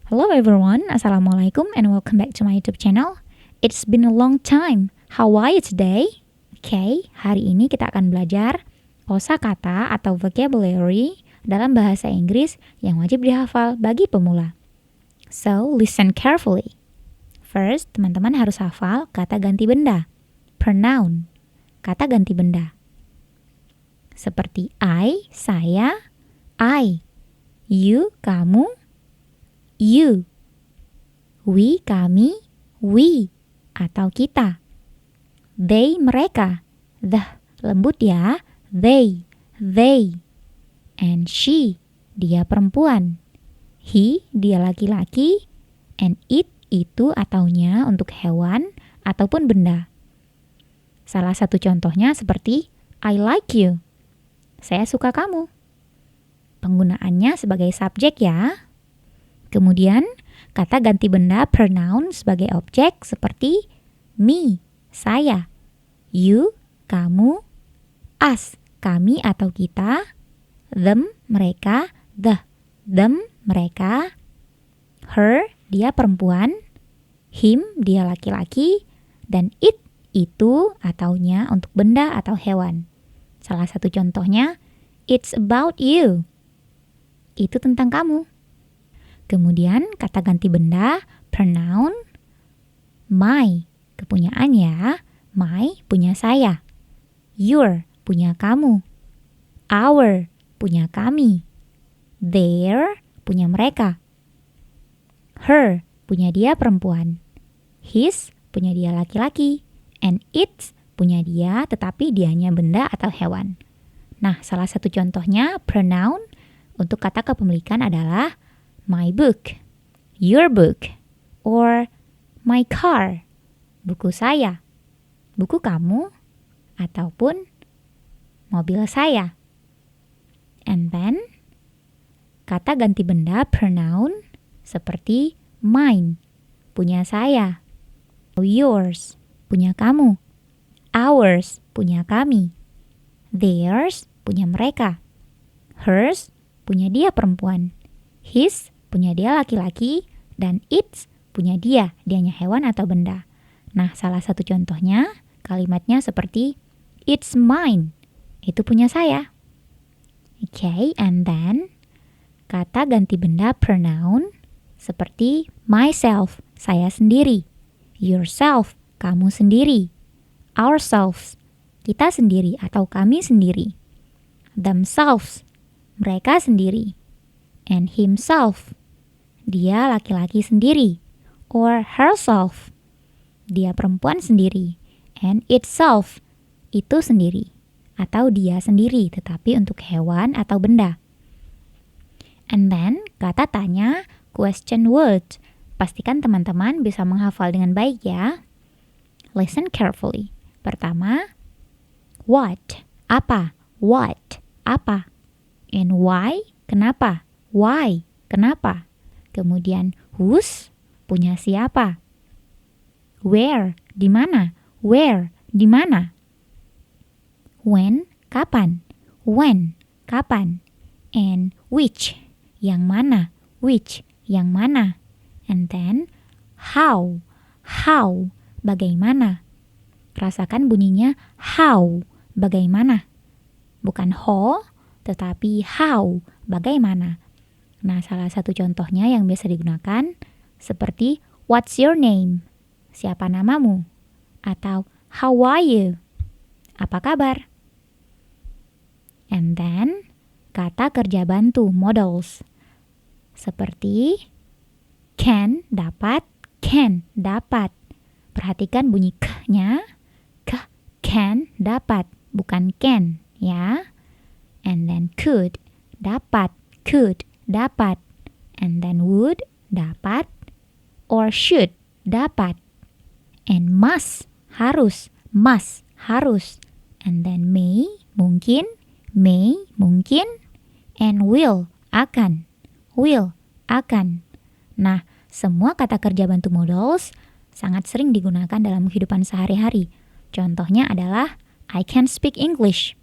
Hello everyone, Assalamualaikum and welcome back to my YouTube channel. It's been a long time. How are you today? Okay, hari ini kita akan belajar kosakata atau vocabulary dalam bahasa Inggris yang wajib dihafal bagi pemula. So, listen carefully. First, teman-teman harus hafal kata ganti benda. Pronoun, kata ganti benda. Seperti I, saya, I. You, kamu, you. We, kami, we. Atau kita. They, mereka. The, lembut ya. They. And she, dia perempuan. He, dia laki-laki. And it, itu ataunya untuk hewan ataupun benda. Salah satu contohnya seperti I like you. Saya suka kamu. Penggunaannya sebagai subjek ya. Kemudian, kata ganti benda pronoun sebagai objek seperti me, saya, you, kamu, us, kami atau kita, them, mereka, them, mereka, her, dia perempuan, him, dia laki-laki, dan it, itu ataunya untuk benda atau hewan. Salah satu contohnya, it's about you. Itu tentang kamu. Kemudian kata ganti benda, pronoun, my, kepunyaan ya. My, punya saya. Your, punya kamu. Our, punya kami. Their, punya mereka. Her, punya dia perempuan. His, punya dia laki-laki. And its, punya dia tetapi dianya benda atau hewan. Nah, salah satu contohnya pronoun untuk kata kepemilikan adalah my book, your book, or my car, buku saya, buku kamu, ataupun mobil saya. And then, kata ganti benda pronoun seperti mine, punya saya, yours, punya kamu, ours, punya kami, theirs, punya mereka, hers, punya dia perempuan, his, punya dia laki-laki, dan its, punya dia, dianya hewan atau benda. Nah, salah satu contohnya, kalimatnya seperti it's mine, itu punya saya. Okay, and then, kata ganti benda pronoun seperti myself, saya sendiri, yourself, kamu sendiri, ourselves, kita sendiri atau kami sendiri, themselves, mereka sendiri, and himself, dia laki-laki sendiri, or herself, dia perempuan sendiri, and itself, itu sendiri, atau dia sendiri, tetapi untuk hewan atau benda. And then, kata tanya, question word. Pastikan teman-teman bisa menghafal dengan baik ya. Listen carefully. Pertama, what, apa, what, apa. And why, kenapa, why, kenapa. Kemudian whose, punya siapa. Where, di mana, where, di mana. When, kapan, when, kapan. And which, yang mana, which, yang mana. And then how, bagaimana. Rasakan bunyinya how, bagaimana. Bukan ho, tetapi how, bagaimana. Nah, salah satu contohnya yang biasa digunakan seperti what's your name? Siapa namamu? Atau how are you? Apa kabar? And then, kata kerja bantu, modals. Seperti can, dapat, Perhatikan bunyi k-nya. K, can, dapat, bukan can, ya. And then could, dapat, and then would, dapat, or should, dapat, and must, harus, and then may, mungkin, and will, akan. Nah, semua kata kerja bantu modals sangat sering digunakan dalam kehidupan sehari-hari. Contohnya adalah I can speak English.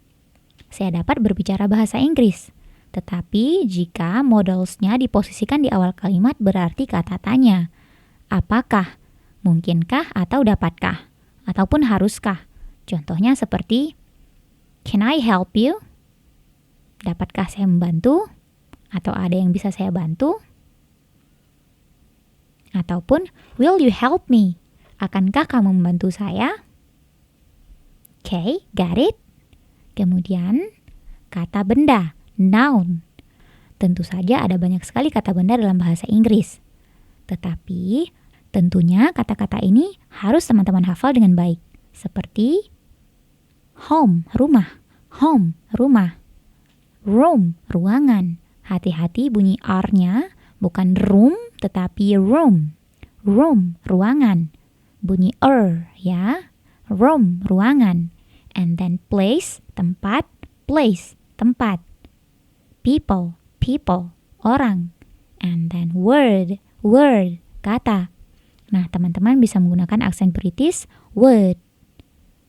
Saya dapat berbicara bahasa Inggris. Tetapi jika modalsnya diposisikan di awal kalimat berarti kata tanya. Apakah? Mungkinkah atau dapatkah? Ataupun haruskah? Contohnya seperti, can I help you? Dapatkah saya membantu? Atau ada yang bisa saya bantu? Ataupun, will you help me? Akankah kamu membantu saya? Okay, got it? Kemudian, kata benda, noun. Tentu saja ada banyak sekali kata benda dalam bahasa Inggris. Tetapi, tentunya kata-kata ini harus teman-teman hafal dengan baik. Seperti home, rumah. Home, rumah. Room, ruangan. Hati-hati bunyi R-nya bukan room, tetapi room. Room, ruangan. Bunyi ya. Room, ruangan. And then place, tempat. Place, tempat. People, orang. And then word, kata. Nah, teman-teman bisa menggunakan aksen British, word.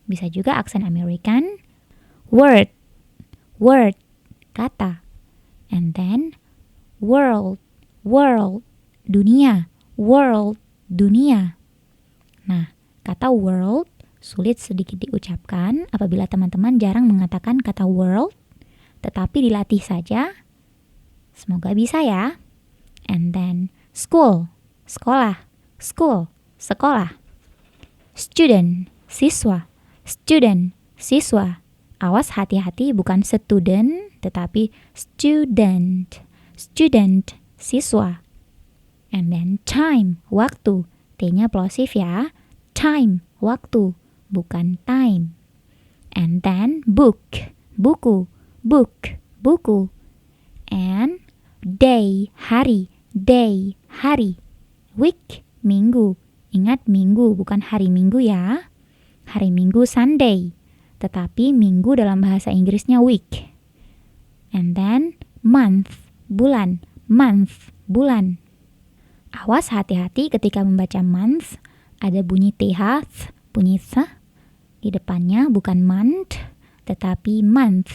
Bisa juga aksen American, word, kata. And then world, dunia, world, dunia. Nah, kata world sulit sedikit diucapkan apabila teman-teman jarang mengatakan kata world, tetapi dilatih saja. Semoga bisa ya. And then school, sekolah, school, sekolah. Student, siswa, Awas hati-hati bukan student, tetapi student, siswa. And then time, waktu. T-nya plosif ya. Time, waktu, bukan time. And then book, buku. And day, hari. Week, minggu. Ingat minggu, bukan hari Minggu ya. Hari Minggu Sunday. Tetapi minggu dalam bahasa Inggrisnya week. And then month, bulan. Awas hati-hati ketika membaca month, ada bunyi th, bunyi th di depannya, bukan month, tetapi month.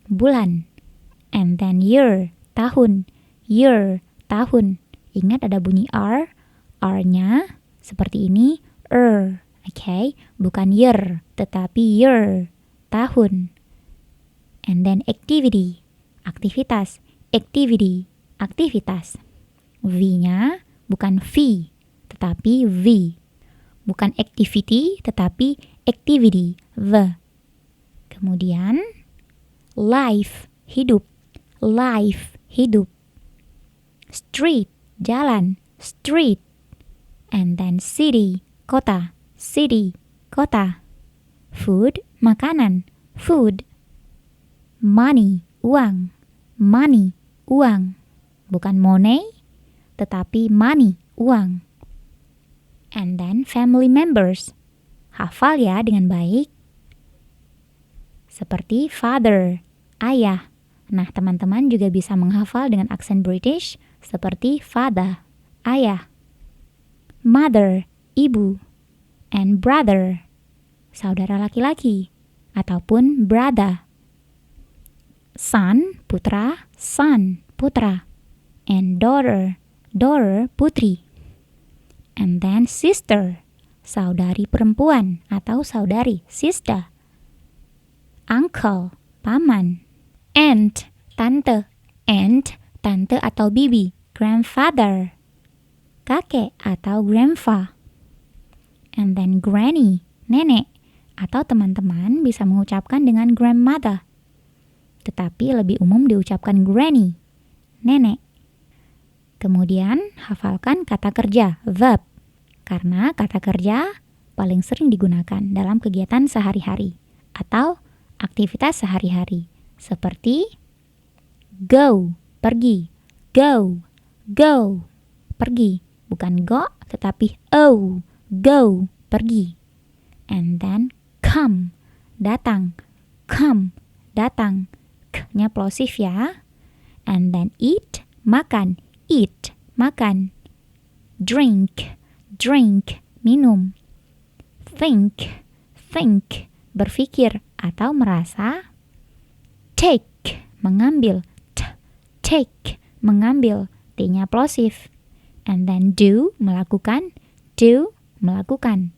Bulan. And then year, tahun. Ingat ada bunyi R-nya seperti ini, okay? Bukan year, tetapi year, tahun. And then activity, aktivitas. V-nya bukan V, tetapi V. Bukan activity, tetapi activity, V. Kemudian, life, hidup. Street, jalan, street. And then city, kota. Food, makanan, food. Money, uang. Bukan money, tetapi money, uang. And then family members. Hafal ya dengan baik. Seperti father, ayah. Nah, teman-teman juga bisa menghafal dengan aksen British seperti father, ayah. Mother, ibu. And brother, saudara laki-laki. Ataupun brother. Son, putra. And daughter, putri. And then sister, saudari perempuan atau saudari, sister. Uncle, paman. Aunt, tante. Tante atau bibi, grandfather. Kakek atau grandpa. And then granny, nenek. Atau teman-teman bisa mengucapkan dengan grandmother. Tetapi lebih umum diucapkan granny, nenek. Kemudian hafalkan kata kerja, verb. Karena kata kerja paling sering digunakan dalam kegiatan sehari-hari atau aktivitas sehari-hari. Seperti go, pergi. Go, pergi. Bukan go, tetapi go, pergi. And then come, datang. K-nya plosif ya. And then eat, makan. Drink, minum. Think, berpikir atau merasa. take, mengambil. Take, mengambil. T-nya plosive. And then do, melakukan. Do, melakukan.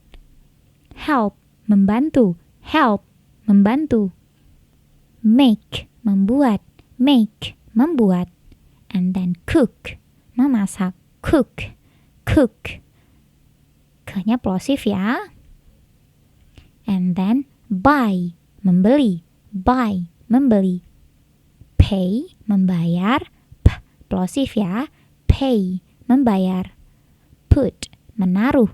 Help, membantu. Help, membantu. Make, membuat. Make, membuat. And then cook, memasak. Cook, cook. K-nya plosive ya. And then buy, membeli. Buy, membeli. Pay, membayar. P, plosive ya. Pay, membayar. Put, menaruh.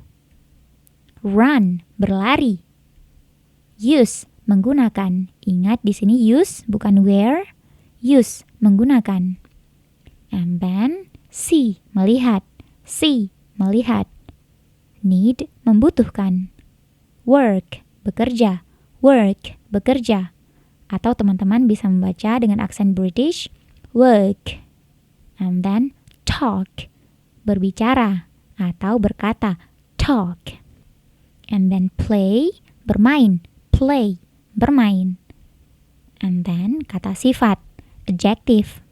Run, berlari. Use, menggunakan. Ingat di sini use bukan wear. Use, menggunakan. And then see, melihat. See, melihat. Need, membutuhkan. Work, bekerja. Work, bekerja. Atau teman-teman bisa membaca dengan aksen British. Work. And then talk, berbicara atau berkata. Talk. And then play, bermain. Play, bermain. And then kata sifat, adjective.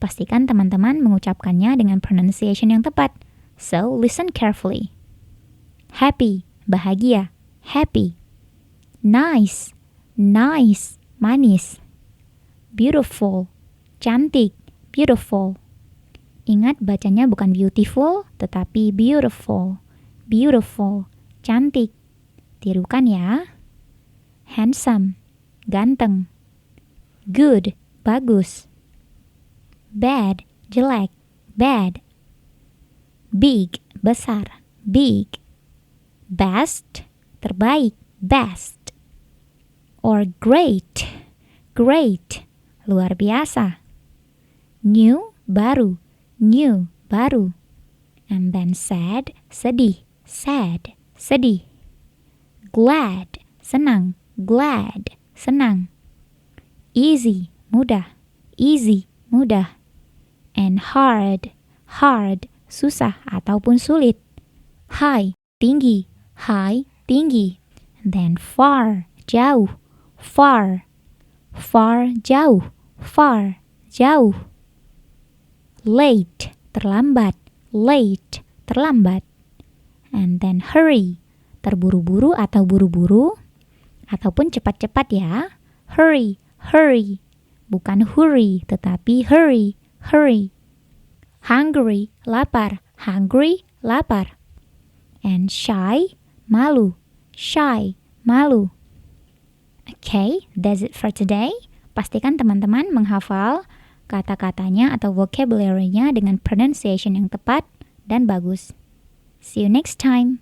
Pastikan teman-teman mengucapkannya dengan pronunciation yang tepat. So, listen carefully. Happy, bahagia. Happy. Nice, nice, manis. Beautiful, cantik. Beautiful. Ingat bacanya bukan beautiful, tetapi beautiful. Beautiful, cantik. Tirukan ya. Handsome, ganteng. Good, bagus. Bad, jelek. Bad. Big, besar. Big. Best, terbaik. Best. Or great. Great, luar biasa. New, baru. New, baru. And then sad, sedih. Sad, sedih. Glad, senang. Glad, senang. Easy, mudah. Easy, mudah. And hard, hard, susah ataupun sulit. High, tinggi. High, tinggi. And then far, jauh. Far, far, jauh. Far, jauh. Late, terlambat. Late, terlambat. And then hurry, terburu-buru atau buru-buru. Ataupun cepat-cepat ya. Hurry, hurry. Bukan hurry, tetapi hurry, hurry. Hungry, lapar. Hungry, lapar. And shy, malu. Shy, malu. Okay, that's it for today. Pastikan teman-teman menghafal kata-katanya atau vocabulary-nya dengan pronunciation yang tepat dan bagus. See you next time.